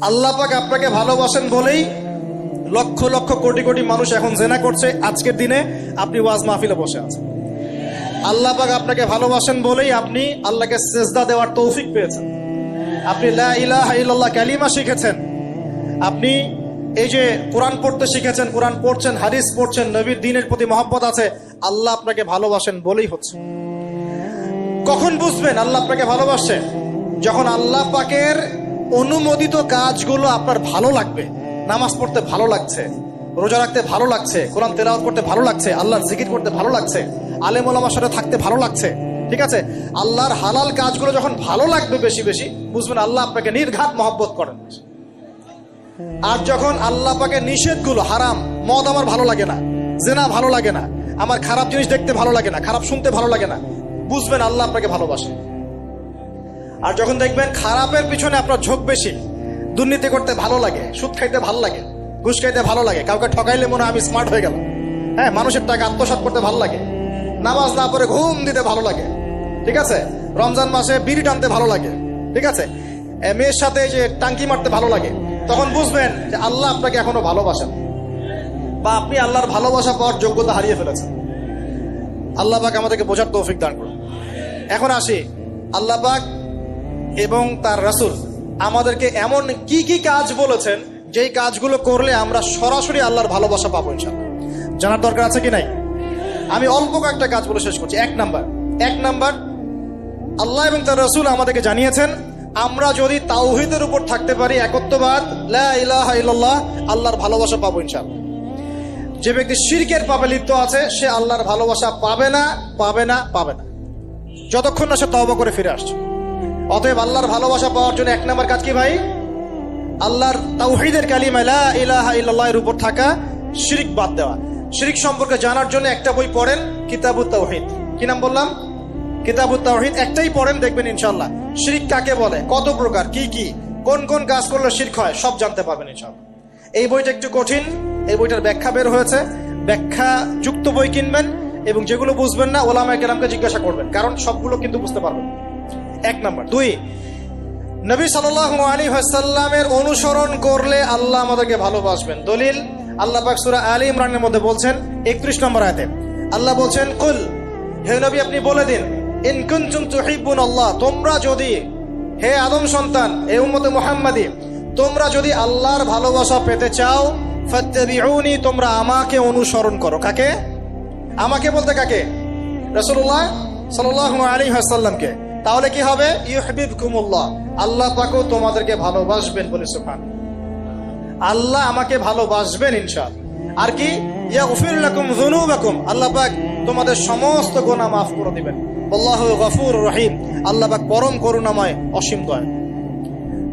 আল্লাহ পাক আপনাকে ভালোবাসেন বলেই লক্ষ লক্ষ কোটি কোটি মানুষ এখন জেনা করছে। আজকের দিনে আপনি ওয়াজ মাহফিলে বসে আছেন। আল্লাহ পাক আপনাকে ভালোবাসেন বলেই আপনি আল্লাহকে সেজদা দেওয়ার তৌফিক পেয়েছেন। আপনি লা ইলাহা ইল্লাল্লাহ কালিমা শিখেছেন। আপনি এই যে কোরআন পড়তে শিখেছেন, কোরআন পড়ছেন, হাদিস পড়ছেন, নবীর দ্বীনের প্রতি মহব্বত আছে। আল্লাহ আপনাকে ভালোবাসেন বলেই হচ্ছে। কখন বুঝবেন আল্লাহ আপনাকে ভালোবাসে? যখন আল্লাহ পাকের অনুমোদিত কাজগুলো আপনার ভালো লাগবে। নামাজ পড়তে ভালো লাগছে, রোজা রাখতে ভালো লাগছে, কোরআন তেলাওয়াত করতে ভালো লাগছে, আল্লাহর জিকির করতে ভালো লাগছে, আলেম ওলামার সাথে থাকতে ভালো লাগছে। ঠিক আছে, আল্লাহর হালাল কাজগুলো যখন ভালো লাগবে বেশি বেশি, বুঝবেন আল্লাহ আপনাকে নির্ঘাত মহব্বত করেন। আর যখন আল্লাহ পাকের নিষেধগুলো, হারাম, মদ আমার ভালো লাগে না, জেনা ভালো লাগে না, আমার খারাপ জিনিস দেখতে ভালো লাগে না, খারাপ শুনতে ভালো লাগে না, বুঝবেন আল্লাহ আপনাকে ভালোবাসে। আর যখন দেখবেন খারাপের পিছনে আপনার ঝোঁক বেশি, দুর্নীতি করতে ভালো লাগে, সুদ খাইতে ভালো লাগে, ঘুষ খাইতে ভালো লাগে, কাউকে ঠকাইলে মনে হয় আমি স্মার্ট হয়ে গেলাম, হ্যাঁ, মানুষের টাকা আত্মসাৎ করতে ভালো লাগে, নামাজ না পড়ে ঘুম দিতে ভালো লাগে, ঠিক আছে, রমজান মাসে বিড়ি টানতে ভালো লাগে, ঠিক আছে, মেয়ের সাথে যে টাঙ্কি মারতে ভালো লাগে, তখন বুঝবেন যে আল্লাহ আপনাকে এখনো ভালোবাসেন বা আপনি আল্লাহর ভালোবাসা পাওয়ার যোগ্যতা হারিয়ে ফেলেছেন। আল্লাহ পাক আমাদেরকে বোঝার তৌফিক দান করুন। এখন আসি, আল্লাহ পাক এবং তার রাসূল আমাদেরকে এমন কি কি কাজ বলেছেন যেই কাজগুলো করলে আমরা সরাসরি আল্লাহর ভালোবাসা পাবো ইনশাআল্লাহ। জানার দরকার আছে কি নাই? আমি অল্প কয়েকটা কাজ বলে শেষ করছি। এক নাম্বার, আল্লাহ এবং তার রাসূল আমাদেরকে জানিয়েছেন আমরা যদি তাওহীদের উপর থাকতে পারি, একত্ববাদ, লা ইলাহা ইল্লাল্লাহ, আল্লাহর ভালোবাসা পাবো ইনশাআল্লাহ। যে ব্যক্তি শিরকের পাপে লিপ্ত আছে সে আল্লাহর ভালোবাসা পাবে না যতক্ষণ না সে তওবা করে ফিরে আসছে। অতএব আল্লাহর ভালোবাসা পাওয়ার জন্য এক নাম্বার কাজ কি ভাই? আল্লাহর তাওহীদের কালিমা লা ইলাহা ইল্লাল্লাহ এর উপর থাকা, শিরক বাদ দেওয়া। শিরক সম্পর্কে জানার জন্য একটা বই পড়েন, কিতাবুত তাওহীদ। কি নাম বললাম? কিতাবুত তাওহীদ। একটাই পড়েন, দেখবেন ইনশাআল্লাহ শিরক কাকে বলে, কত প্রকার, কি কি, কোন কোন কাজ করলে শিরক হয়, সব জানতে পারবেন ইনশাআল্লাহ। এই বইটা একটু কঠিন, এই বইটার ব্যাখ্যা বের হয়েছে, ব্যাখ্যা যুক্ত বই কিনবেন এবং যেগুলো বুঝবেন না ওলামায়ে কেরামকে জিজ্ঞাসা করবেন, কারণ সবগুলো কিন্তু বুঝতে পারবেন। এক নাম্বার। দুই, নবী সাল্লাল্লাহু আলাইহি ওয়াসাল্লামের অনুসরণ করলে আল্লাহ আমাদেরকে ভালোবাসবেন। দলিল, আল্লাহ পাক সূরা আলী ইমরানের মধ্যে বলছেন 31 নম্বর আয়াতে আল্লাহ বলছেন, কুল, হে নবী আপনি বলে দিন, ইন কুনতুম তুহিব্বুনাল্লাহ, তোমরা যদি, হে আদম সন্তান, হে উম্মতে মুহাম্মাদি, তোমরা যদি আল্লাহর ভালোবাসা পেতে চাও, ফাত্তাবিউনি, তোমরা আমাকে অনুসরণ করো। কাকে? আমাকে বলতে কাকে? রাসূলুল্লাহ সাল্লাল্লাহু আলাইহি ওয়াসাল্লামকে। তাহলে কি হবে? ইউহিব্বুকুমুল্লাহ, আল্লাহ পাকও তোমাদেরকে ভালোবাসবেন। বলে সুবহানাল্লাহ, আল্লাহ আমাকে ভালোবাসবেন ইনশাআল্লাহ। আর কি? ইয়াগফির লাকুম যুনুবাকুম, আল্লাহ পাক তোমাদের সমস্ত গুনাহ মাফ করে দিবেন। আল্লাহু গফুরুর রহিম, আল্লাহ পাক পরম করুণাময়, অসীম দয়া।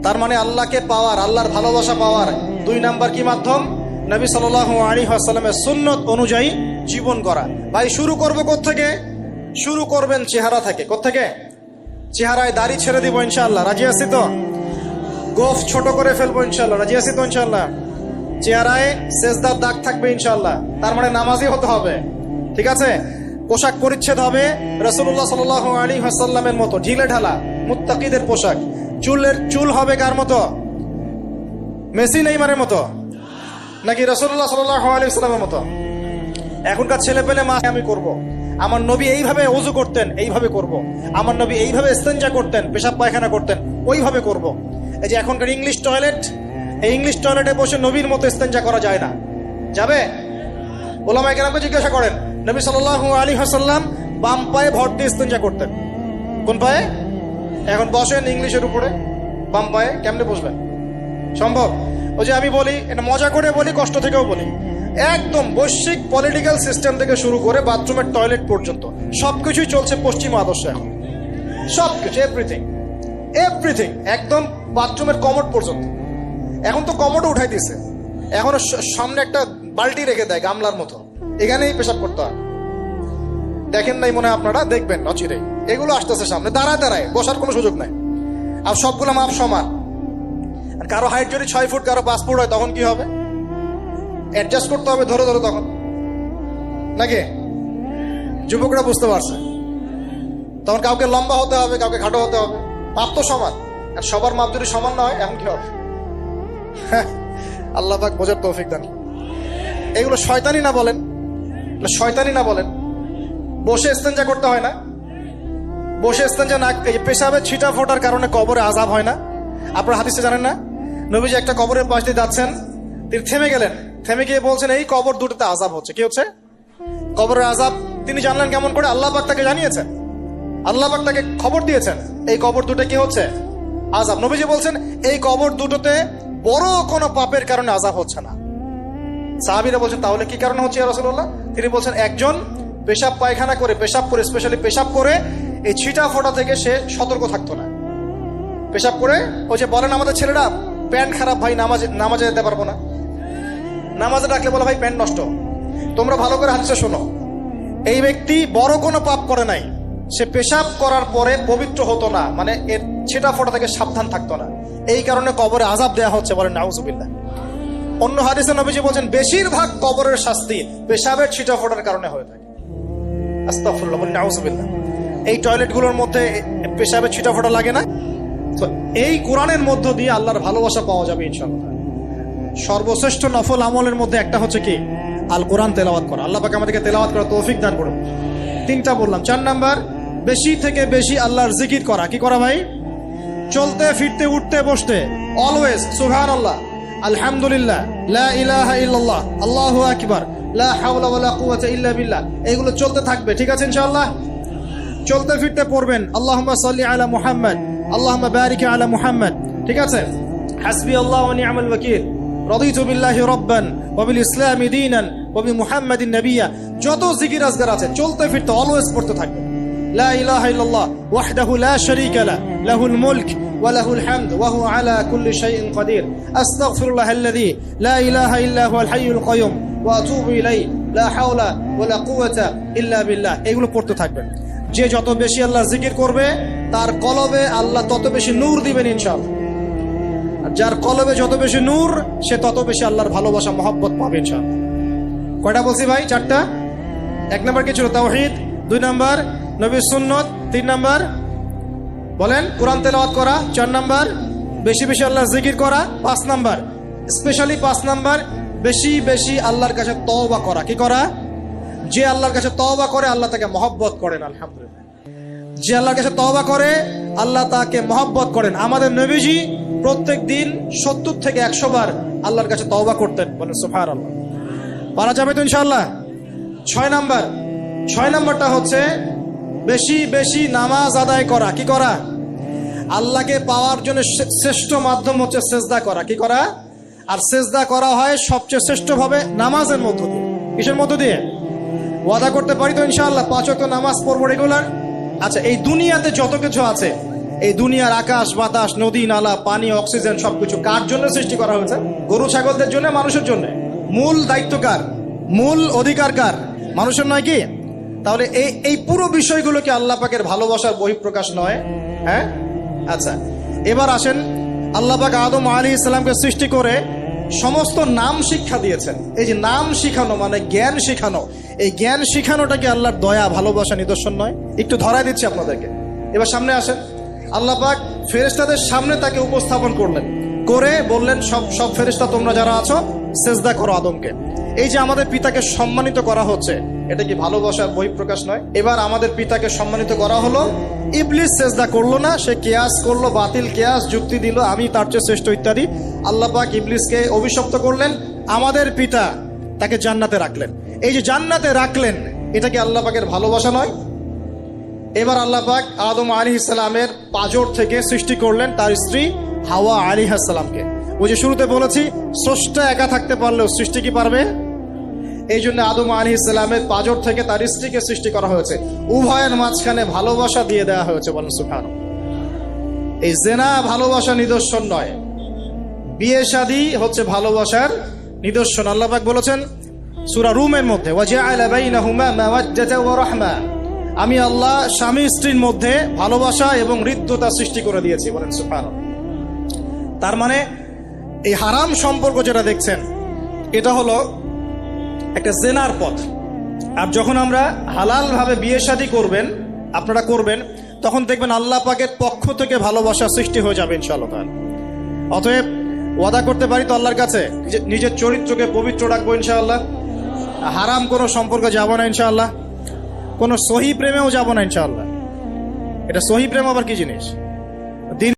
তার মানে আল্লাহকে পাওয়ার, আল্লাহর ভালোবাসা পাওয়ার দুই নাম্বার কি মাধ্যম? নবী সাল্লাল্লাহু আলাইহি ওয়াসাল্লামের সুন্নত অনুযায়ী জীবন করা। ভাই শুরু করব কোত্থেকে? শুরু করবেন চেহারা থেকে। কোত্থেকে? চেহারায় দাড়ি ছেড়ে দিব ইনশাআল্লাহ, রাজি আছি তো? গোফ ছোট করে ফেলবো ইনশাআল্লাহ, রাজি আছি তো ইনশাআল্লাহ? চেহারায় সেজদার দাগ থাকবে ইনশাআল্লাহ, তার মানে নামাজি হতে হবে, ঠিক আছে? পোশাক পরিচ্ছদ হবে রাসূলুল্লাহ সাল্লাল্লাহু আলাইহি ওয়াসাল্লামের মতো, ঢিলে ঢালা মুত্তাকিদের পোশাক। চুল হবে কার মতো? মেসি নেইমারের মতো নাকি রাসূলুল্লাহ সাল্লাল্লাহু আলাইহি ওয়াসাল্লামের মতো? এখনকার ছেলে পেলে মা আমি করব, আমার নবী এইভাবে ওযু করতেন, এইভাবে করব, আমার নবী এইভাবে ইস্তেনজা করতেন, পেশাব পায়খানা করতেন, ওইভাবে করব। এই যে এখনকার ইংলিশ টয়লেট, এই ইংলিশ টয়লেটে বসে নবীর মতো ইস্তেনজা করা যায় না। যাবে? ওলামায়ে কেরামকে জিজ্ঞাসা করেন, নবী সাল্লাল্লাহু আলাইহি ওয়াসাল্লাম বাম পায়ে ভর দিয়ে ইস্তেনজা করতেন। কোন পায়ে? এখন বসেন ইংলিশের উপরে, বাম পায়ে কেমনে বসবেন? সম্ভব? ওই যে আমি বলি, এটা মজা করে বলি, কষ্ট থেকেও বলি, একদম বৈশ্বিক পলিটিক্যাল সিস্টেম থেকে শুরু করে বাথরুমের টয়লেট পর্যন্ত সবকিছুই চলছে পশ্চিমা আদর্শে। এখন সবকিছু, এভরিথিং, একদম বাথরুমের কমোড পর্যন্ত। এখন তো কমোডও উঠাই দিয়েছে, এখন সামনে একটা বালতি রেখে দেয় গামলার মতো, এখানেই পেশাব করতে হয়। দেখেন নাই মনে হয় আপনারা, দেখবেন অচিরেই এগুলো আসতেছে সামনে, দাঁড়ায় বসার কোনো সুযোগ নাই। আর সবগুলো মাপ সমান। আর কারো হাইট যদি 6 ফুট, কারো 5 ফুট হয়, তখন কি হবে? অ্যাডজাস্ট করতে হবে ধরে তখন, নাকি? যুবকরা বুঝতে পারছে, তখন কাউকে লম্বা হতে হবে, কাউকে খাটো হতে হবে, মাপ তো সমান। আর সবার মাপ যদি সমান না হয়, এখন কি হবে? আল্লাহ পাক বোঝার তৌফিক দান। এগুলো শয়তানি না বলেন, শয়তানি না বলেন। বসে ইস্তেঞ্জা করতে হয় না, বসে ইস্তেঞ্জা না, এই পেশাবে ছিটা ফোটার কারণে কবরে আযাব হয় না। আপনারা হাদিসে জানেন না, নবীজি একটা কবরের পাশ দিয়ে যাচ্ছেন, তিনি থেমে গেলেন, থেমে গিয়ে বলছেন এই কবর দুটোতে আযাব হচ্ছে। কি হচ্ছে? কবরের আযাব। তিনি জানলেন কেমন করে? আল্লাহ পাক তাকে জানিয়েছেন, আল্লাহ পাক তাকে খবর দিয়েছেন এই কবর দুটো কি হচ্ছে? আযাব। নবীজি বলছেন এই কবর দুটোতে বড় কোনো পাপের কারণে আযাব হচ্ছে না। সাহাবীরা বলছেন তাহলে কি কারণে হচ্ছে ইয়া রাসূলুল্লাহ? তিনি বলছেন একজন পেশাব পায়খানা করে, পেশাব করে, স্পেশালি পেশাব করে এই ছিটা ফোটা থেকে সে সতর্ক থাকতো না। পেশাব করে ওই যে বলেন আমাদের ছেলেরা, প্যান্ট খারাপ ভাই, নামাজে যেতে পারবো না, নামাজে ডাকলে বলে ভাই প্যান্ট নষ্ট। তোমরা ভালো করে হাদিসে শোনো, এই ব্যক্তি বড় কোনো পাপ করে নাই, সে পেশাব করার পরে পবিত্র হতো না, মানে এর ছিটা ফোটা থেকে সাবধান থাকতো না, এই কারণে কবরে আযাব দেয়া হচ্ছে। বলেন নাউজুবিল্লাহ। অন্য হাদিসে নবীজি বলেন বেশিরভাগ কবরের শাস্তি পেশাবের ছিটা ফোটার কারণে হয়ে থাকে। আস্তাগফিরুল্লাহ, বলেন নাউজুবিল্লাহ। এই টয়লেটগুলোর মধ্যে পেশাবের ছিটা ফোটা লাগে না? তো এই কোরআনের মধ্য দিয়ে আল্লাহর ভালোবাসা পাওয়া যাবে ইনশাআল্লাহ। সর্বশ্রেষ্ঠ নফল আমলের মধ্যে একটা হচ্ছে কি? আল কোরআন তেলাওয়াত করা। আল্লাহ পাক আমাদেরকে তেলাওয়াত করার তৌফিক দান করুন। 3টা বললাম। 4 নাম্বার, বেশি থেকে বেশি আল্লাহর জিকির করা। কি করা ভাই? চলতে ফিরতে উঠতে বসতে অলওয়েজ সুবহানাল্লাহ, আলহামদুলিল্লাহ, লা ইলাহা ইল্লাল্লাহ, আল্লাহু আকবার, লা হাওলা ওয়ালা কুওয়াতা ইল্লা বিল্লাহ, এগুলো চলতে থাকবে। ঠিক আছে ইনশাআল্লাহ? চলতে ফিরতে পড়বেন আল্লাহুম্মা সাল্লি আলা মুহাম্মদ, আল্লাহুম্মা বারিক আলা মুহাম্মদ। ঠিক আছে? হাসবি আল্লাহ ওয়া নি'মাল ওয়াকিল, রাদিতু বিল্লাহি রাব্বান ওয়া বিল ইসলামি দীনান ওয়া বি মুহাম্মাদিন নাবিয়্যা। যত জিকির আজকার আছে চলতে ফিরতে অলওয়েজ পড়তে থাকবে। লা ইলাহা ইল্লাল্লাহ ওয়াহদাহু লা শারীকা লা, লাহুল মুলক ওয়া লাহুল হামদ ওয়া হুয়া আলা কুল্লি শাইইন কাদির। আস্তাগফিরুল্লাহাল্লাযী লা ইলাহা ইল্লা হুয়াল হাইয়ুল কাইয়ুম ওয়া আতুবু ইলাইহি, লা হাওলা ওয়া লা কুওয়াতা ইল্লা বিল্লাহ। এগুলো পড়তে থাকবেন। যে যত বেশি আল্লাহর জিকির করবে তার কলবে আল্লাহ তত বেশি নূর দিবেন ইনশাআল্লাহ। আর যার কলবে যত বেশি নূর সে তত বেশি আল্লাহর ভালোবাসা মহব্বত পাবে ইনশাআল্লাহ। কয়টা বলছি ভাই? 4টা। 1 নাম্বার কি ছিল? তাওহীদ। 2 নাম্বার নবীর সুন্নাত। 3 নাম্বার বলেন কোরআন তেলাওয়াত করা। 4 নাম্বার বেশি বেশি আল্লাহর জিকির করা। 5 নাম্বার স্পেশালি 5 নাম্বার বেশি বেশি আল্লাহর কাছে তওবা করা। কি করা? যে আল্লাহর কাছে তওবা করে আল্লাহ তাকে মহব্বত করেন। আলহামদুলিল্লাহ, যে আল্লাহর কাছে তওবা করে আল্লাহ তাকে মহব্বত করেন। আমাদের নবীজি প্রত্যেক দিন 70 থেকে 100 বার আল্লাহর কাছে তওবা করতেন। বলেন সুবহানাল্লাহ। পারা যাবে তো ইনশাআল্লাহ? 6 নাম্বারটা হচ্ছে বেশি বেশি নামাজ আদায় করা। কি করা? আল্লাহকে পাওয়ার জন্য শ্রেষ্ঠ মাধ্যম হচ্ছে সেজদা করা। কি করা? আর সেজদা করা হয় সবচেয়ে শ্রেষ্ঠ ভাবে নামাজের মধ্য দিয়ে। কিসের মধ্য দিয়ে? ওয়াদা করতে পারি তো ইনশাআল্লাহ 5 ওয়াক্ত নামাজ পড়বো রেগুলার। আচ্ছা, এই দুনিয়াতে যত কিছু আছে, এই দুনিয়ার আকাশ বাতাস, নদী নালা, পানি, অক্সিজেন সবকিছু কার জন্য সৃষ্টি করা হয়েছে? গরু ছাগলদের জন্য, মানুষের জন্য। মূল দায়িত্ব কার? মূল অধিকার কার? মানুষের নয় কি? তাহলে এই পুরো বিষয়গুলো কি আল্লাহ পাকের ভালোবাসার বহিঃপ্রকাশ নয়? হ্যাঁ। আচ্ছা, এবার আসেন, আল্লাহ পাক আদম আলাইহিস সালামকে সৃষ্টি করে সমস্ত নাম শিক্ষা দিয়েছেন। এই যে নাম শিখানো মানে জ্ঞান শিখানো, এই জ্ঞান শিখানোটা কি আল্লাহর দয়া ভালোবাসা নিদর্শন নয়? একটু ধরাই দিচ্ছি আপনাদেরকে। এবার সামনে আসেন, আল্লাহ পাক ফেরেশতাদের সামনে তাকে উপস্থাপন করলেন, করে বললেন সব ফেরেশতা তোমরা যারা আছো সেজদা করো আদমকে। এই যে আমাদের পিতাকে সম্মানিত করা হচ্ছে, এটা কি ভালোবাসার বহিঃপ্রকাশ নয়? এবার আমাদের পিতাকে সম্মানিত করা হলো, ইবলিস সেজদা করলো না, সে কিয়াস করলো, বাতিল কিয়াস যুক্তি দিল আমি তার চেয়ে শ্রেষ্ঠ ইত্যাদি। আল্লাহ পাক ইবলিসকে অভিশপ্ত করলেন, আমাদের পিতা তাকে জান্নাতে রাখলেন। এই যে জান্নাতে রাখলেন, এটা কি আল্লাহ পাকের ভালোবাসা নয়? এবার আল্লাহ পাক আদম আলাইহিস সালামের পাঁজর থেকে সৃষ্টি করলেন তার স্ত্রী হাওয়া আলাইহিস সালামকে। ওই যে শুরুতে বলেছি স্রষ্টা একা থাকতে পারলেও সৃষ্টি কি পারবে? এই জন্য আদম আলাইহিস সালামের পাঁজর থেকে তার স্ত্রীকে সৃষ্টি করা হয়েছে, উভয়ের মাঝখানে ভালোবাসা দিয়ে দেওয়া হয়েছে। বলেন সুবহানাল্লাহ। এই জিনা ভালোবাসা নিদর্শন নয়, বিয়ে শাদী হচ্ছে ভালোবাসার নিদর্শন। আল্লাহ পাক বলেছেন সূরা রুমের মধ্যে, ওয়াজআলা বাইনাহুমা মাওয়াজ্জাতা ওয়া রাহমা, আমি আল্লাহ স্বামী স্ত্রীর মধ্যে ভালোবাসা এবং হৃদ্যতা সৃষ্টি করে দিয়েছি। বলেন সুবহানাল্লাহ। তার মানে এই হারাম সম্পর্ক যেটা দেখছেন এটা হলো একটা জেনার পথ। আর যখন আমরা হালাল ভাবে বিয়ে শাদী করবেন, আপনারা করবেন, তখন দেখবেন আল্লাহ পাকের পক্ষ থেকে ভালোবাসা সৃষ্টি হয়ে যাবে ইনশাআল্লাহ। অতএব ওয়াদা করতে পারি তো আল্লাহর কাছে নিজের চরিত্রকে পবিত্র রাখবো ইনশাআল্লাহ, হারাম কোনো সম্পর্কে যাব না ইনশাআল্লাহ, কোনো সহি প্রেমেও যাব না ইনশাআল্লাহ। এটা সহি প্রেম আবার কি জিনিস?